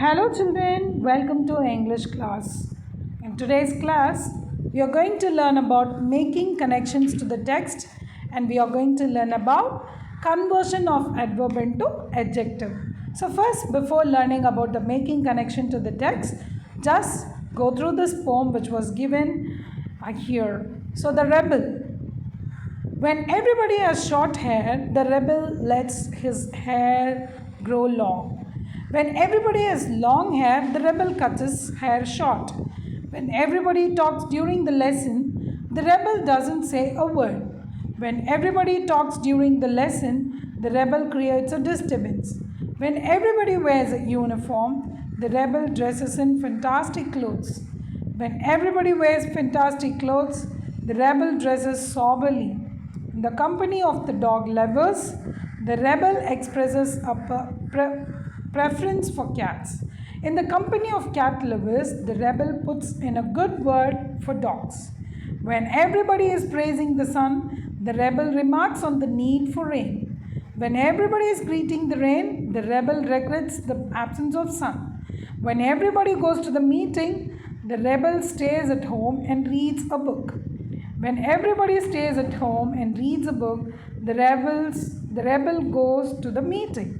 Hello children, welcome to English class. In today's class, we are going to learn about making connections to the text and we are going to learn about conversion of adverb into adjective. So first, before learning about the making connection to the text, just go through this poem which was given here. So the rebel. When everybody has short hair, the rebel lets his hair grow long. When everybody has long hair, the rebel cuts his hair short. When everybody talks during the lesson, the rebel doesn't say a word. When everybody talks during the lesson, the rebel creates a disturbance. When everybody wears a uniform, the rebel dresses in fantastic clothes. When everybody wears fantastic clothes, the rebel dresses soberly. In the company of the dog lovers, the rebel expresses a preference for cats. In the company of cat lovers, the rebel puts in a good word for dogs. When everybody is praising the sun, the rebel remarks on the need for rain. When everybody is greeting the rain, the rebel regrets the absence of sun. When everybody goes to the meeting, the rebel stays at home and reads a book. When everybody stays at home and reads a book, the rebel goes to the meeting.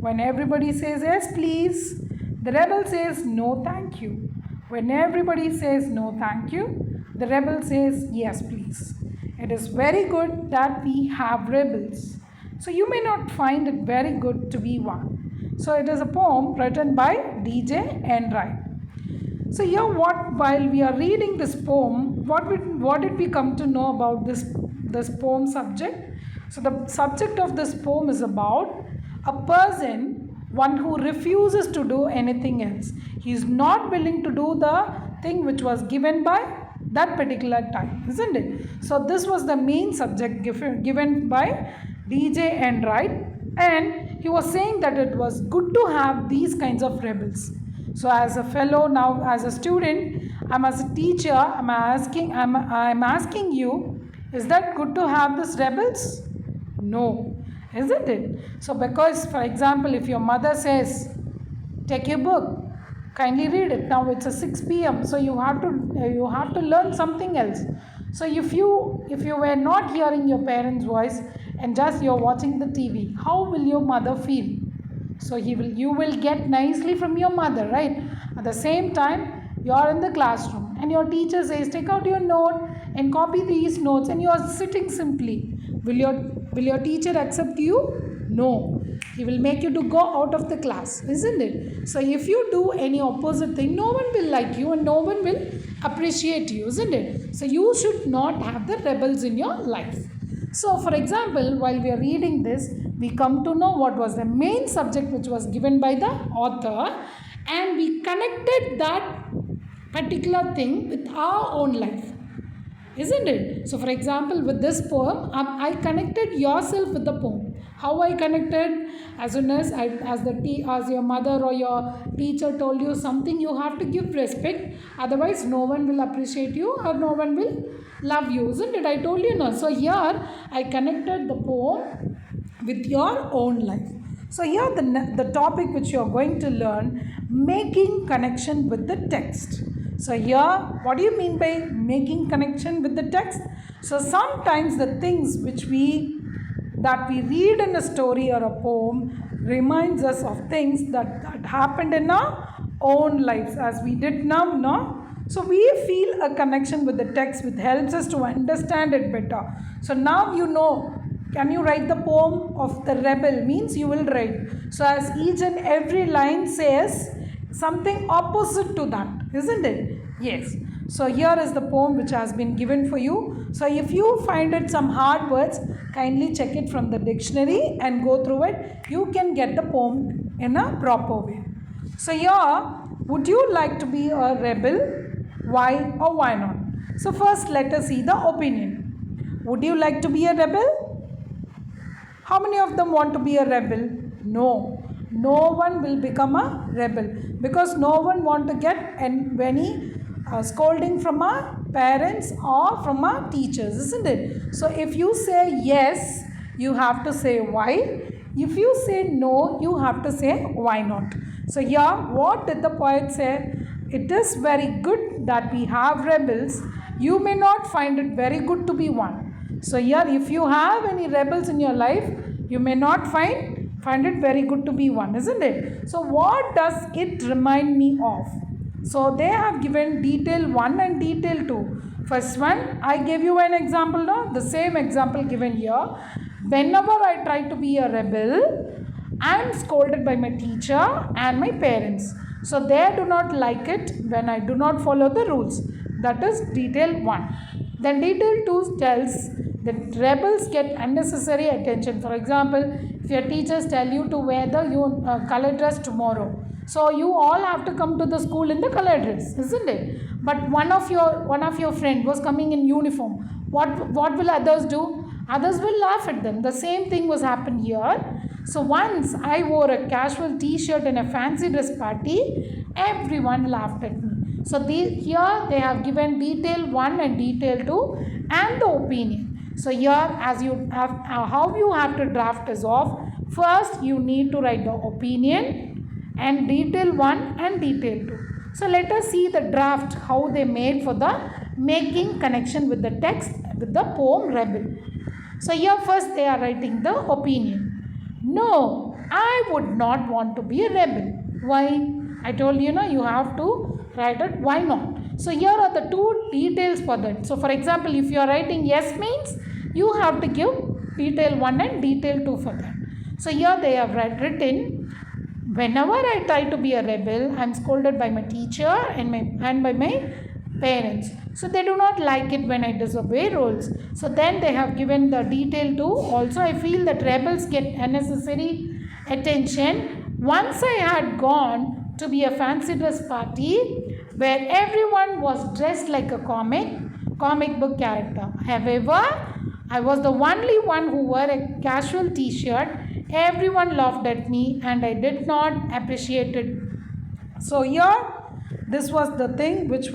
When everybody says yes please, the rebel says no thank you. When everybody says no thank you, the rebel says yes please. It is very good that we have rebels. So you may not find it very good to be one. So it is a poem written by D.J. Enright. So here while we are reading this poem, what did we come to know about this poem subject? So the subject of this poem is about a person, one who refuses to do anything else. He is not willing to do the thing which was given by that particular time, isn't it? So this was the main subject given by D.J. Enright, and he was saying that it was good to have these kinds of rebels. So as a fellow, now as a student, as a teacher, I'm asking you, is that good to have these rebels? No, isn't it? So because, for example, if your mother says, take your book, kindly read it. Now it's a 6 p.m. so you have to learn something else. So if you were not hearing your parents' voice and just you're watching the TV, how will your mother feel? So you will get nicely from your mother, right? At the same time, you are in the classroom and your teacher says, take out your note and copy these notes, and you are sitting simply. Will your teacher accept you? No. He will make you to go out of the class, isn't it? So if you do any opposite thing, no one will like you and no one will appreciate you, isn't it? So you should not have the rebels in your life. So for example, while we are reading this, we come to know what was the main subject which was given by the author, and we connected that particular thing with our own life, isn't it? So for example, with this poem, I connected yourself with the poem. How I connected? As soon as your mother or your teacher told you something, you have to give respect. Otherwise, no one will appreciate you or no one will love you, isn't it? I told you no. So here, I connected the poem with your own life. So here the topic which you are going to learn, making connection with the text. So here, what do you mean by making connection with the text? So sometimes the things that we read in a story or a poem reminds us of things that happened in our own lives, as we did now, no? So we feel a connection with the text which helps us to understand it better. So now you know. Can you write the poem of the rebel? Means you will write. So as each and every line says something opposite to that, isn't it? Yes. So here is the poem which has been given for you. So if you find it some hard words, kindly check it from the dictionary and go through it. You can get the poem in a proper way. So here, would you like to be a rebel? Why or why not? So first let us see the opinion. Would you like to be a rebel? How many of them want to be a rebel? No. No one will become a rebel because no one want to get any scolding from our parents or from our teachers, isn't it? So if you say yes, you have to say why. If you say no, you have to say why not. So here, what did the poet say? It is very good that we have rebels. You may not find it very good to be one. So here, if you have any rebels in your life, you may not find it very good to be one, isn't it? So what does it remind me of? So they have given detail 1 and detail 2. First one, I gave you an example now, the same example given here. Whenever I try to be a rebel, I am scolded by my teacher and my parents. So they do not like it when I do not follow the rules. That is detail 1. Then detail 2 tells that rebels get unnecessary attention. For example, if your teachers tell you to wear the color dress tomorrow, so you all have to come to the school in the color dress, isn't it? But one of your friend was coming in uniform. What will others do? Others will laugh at them. The same thing was happened here. So once I wore a casual t-shirt in a fancy dress party, everyone laughed at me. So here they have given detail 1 and detail 2 and the opinion. So here, as you have how you have to draft is of, first you need to write the opinion and detail 1 and detail 2. So let us see the draft how they made for the making connection with the text with the poem Rebel. So here first they are writing the opinion. No, I would not want to be a rebel. Why? I told you, you have to write it. Why not? So here are the 2 details for that. So for example, if you are writing yes means, you have to give detail 1 and detail 2 for that. So here they have written, whenever I try to be a rebel, I am scolded by my teacher and by my parents. So they do not like it when I disobey rules. So then they have given the detail 2. Also, I feel that rebels get unnecessary attention. Once I had gone to be a fancy dress party where everyone was dressed like a comic book character. However, I was the only one who wore a casual t-shirt. Everyone laughed at me and I did not appreciate it. So here, this was the thing which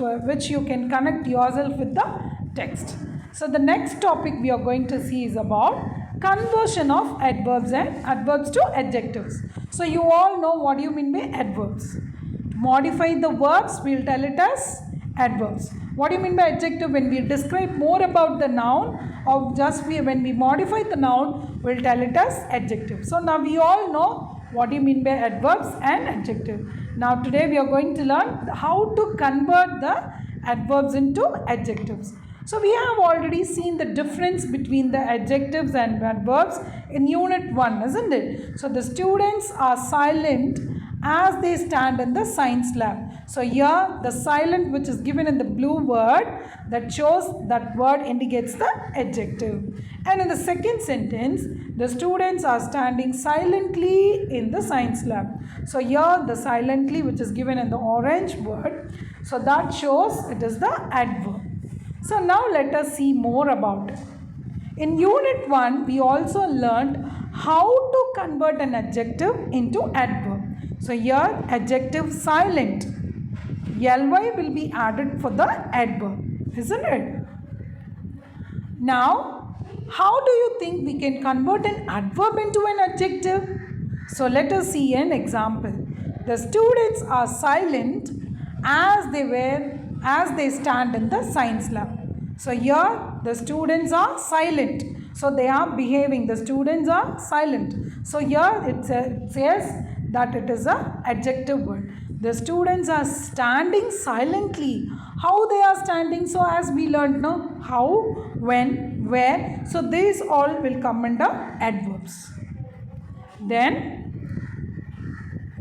you can connect yourself with the text. So the next topic we are going to see is about conversion of adverbs and adverbs to adjectives. So you all know what do you mean by adverbs. To modify the verbs, we will tell it as adverbs. What do you mean by adjective? When we describe more about the noun, or when we modify the noun, we will tell it as adjective. So now we all know what do you mean by adverbs and adjective. Now today we are going to learn how to convert the adverbs into adjectives. So we have already seen the difference between the adjectives and adverbs in unit 1, isn't it? So the students are silent as they stand in the science lab. So here the silent which is given in the blue word, that shows that word indicates the adjective. And in the second sentence, the students are standing silently in the science lab. So here the silently which is given in the orange word, so that shows it is the adverb. So now let us see more about it. In unit 1, we also learned how to convert an adjective into adverb. So here adjective silent, ly will be added for the adverb, isn't it? Now, how do you think we can convert an adverb into an adjective? So let us see an example. The students are silent as they stand in the science lab. So here the students are silent. So they are behaving. The students are silent. So here it says that it is an adjective word. The students are standing silently. How they are standing? So as we learned now, how, when, where. So these all will come under adverbs. Then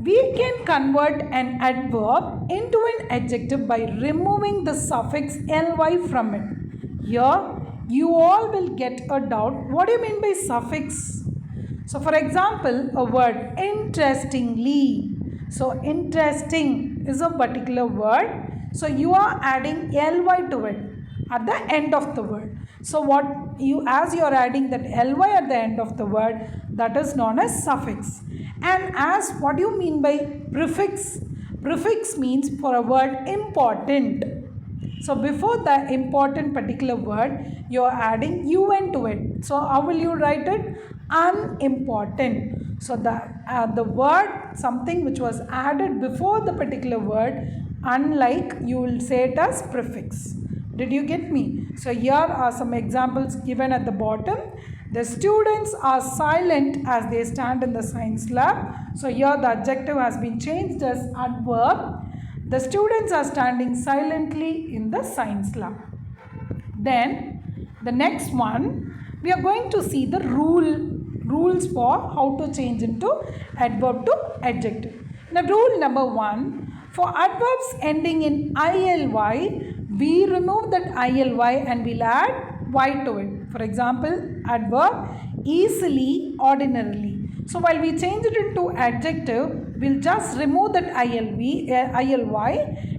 we can convert an adverb into an adjective by removing the suffix ly from it. Here you all will get a doubt. What do you mean by suffix? So for example, a word interestingly. So interesting is a particular word. So you are adding ly to it at the end of the word. So as you are adding that ly at the end of the word, that is known as suffix. And as what do you mean by prefix? Prefix means for a word important. So before the important particular word, you are adding un to it. So how will you write it? Unimportant. So the word, something which was added before the particular word, unlike, you will say it as prefix. Did you get me? So here are some examples given at the bottom. The students are silent as they stand in the science lab. So here the adjective has been changed as adverb. The students are standing silently in the science lab. Then the next one, we are going to see the rules for how to change into adverb to adjective. Now rule number 1, for adverbs ending in ILY, we remove that ILY and we'll add Y to it. For example, adverb easily, ordinarily. So while we change it into adjective, we'll just remove that ILY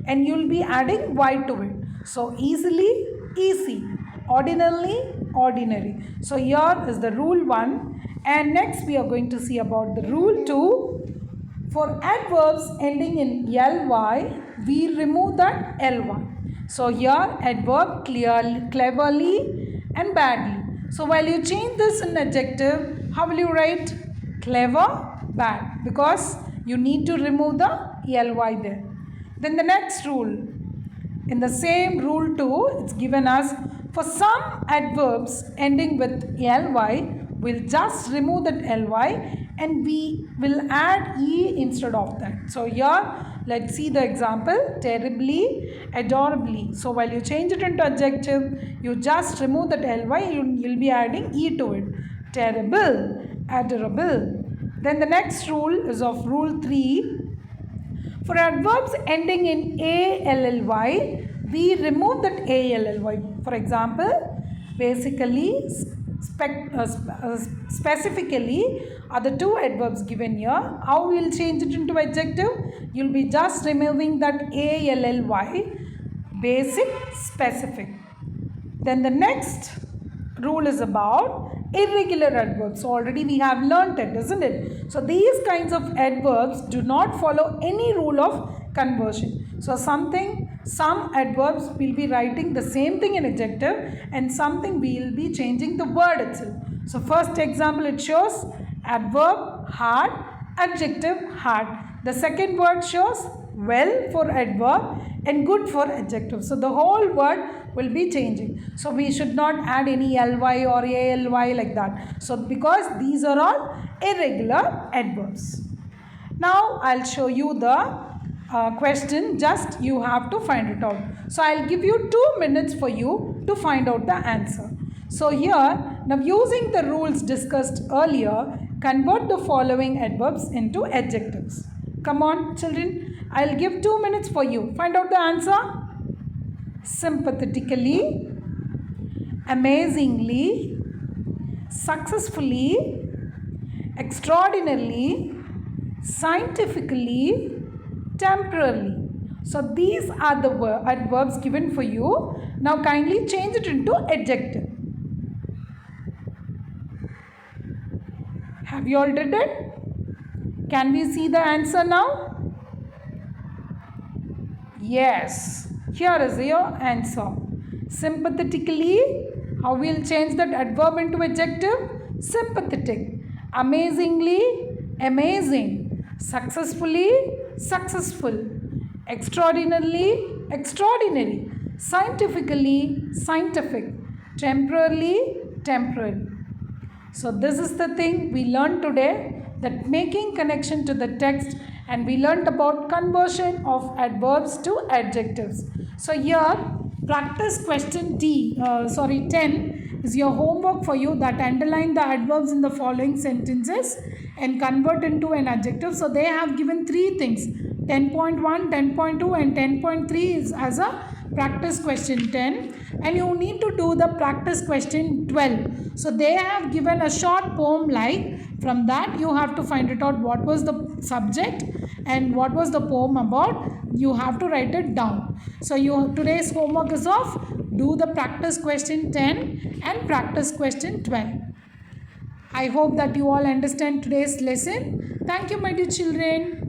and you'll be adding Y to it. So easily, easy. Ordinarily, ordinary. So here is the rule 1. And next we are going to see about the rule 2. For adverbs ending in ly, we remove that ly. So here adverb clearly, cleverly and badly. So while you change this in adjective, how will you write? Clever, bad. Because you need to remove the ly there. Then the next rule. In the same rule 2, it's given as for some adverbs ending with ly, we'll just remove that ly and we will add e instead of that. So here, let's see the example. Terribly, adorably. So while you change it into adjective, you just remove that ly, you'll be adding e to it. Terrible, adorable. Then the next rule is of rule 3. For adverbs ending in ally, we remove that ally. For example, basically, specifically are the two adverbs given here. How we will change it into adjective? You'll be just removing that ally, basic, specific. Then the next rule is about irregular adverbs. So already we have learnt it, isn't it? So these kinds of adverbs do not follow any rule of conversion. So some adverbs will be writing the same thing in adjective and something we will be changing the word itself. So first example, it shows adverb hard, adjective hard. The second word shows well for adverb and good for adjective. So the whole word will be changing. So we should not add any ly or ALY like that. So because these are all irregular adverbs. Now I'll show you the question, just you have to find it out. So I'll give you 2 minutes for you to find out the answer. So here, now using the rules discussed earlier, convert the following adverbs into adjectives. Come on children, I'll give 2 minutes for you. Find out the answer. Sympathetically, amazingly, successfully, extraordinarily, scientifically, temporarily. So these are the adverbs given for you. Now kindly change it into adjective. Have you all did it? Can we see the answer now? Yes. Here is your answer. Sympathetically, how we will change that adverb into adjective? Sympathetic. Amazingly, amazing. Successfully, successful. Extraordinarily, extraordinary. Scientifically, scientific. Temporarily, temporary. So this is the thing we learned today, that making connection to the text, and we learnt about conversion of adverbs to adjectives. So here practice question 10 is your homework for you, that underline the adverbs in the following sentences and convert into an adjective. So they have given 3 things, 10.1, 10.2 and 10.3 is as a practice question 10, and you need to do the practice question 12. So they have given a short poem, like from that you have to find it out what was the subject and what was the poem about. You have to write it down. So today's homework is of do the practice question 10 and practice question 12. I hope that you all understand today's lesson. Thank you, my dear children.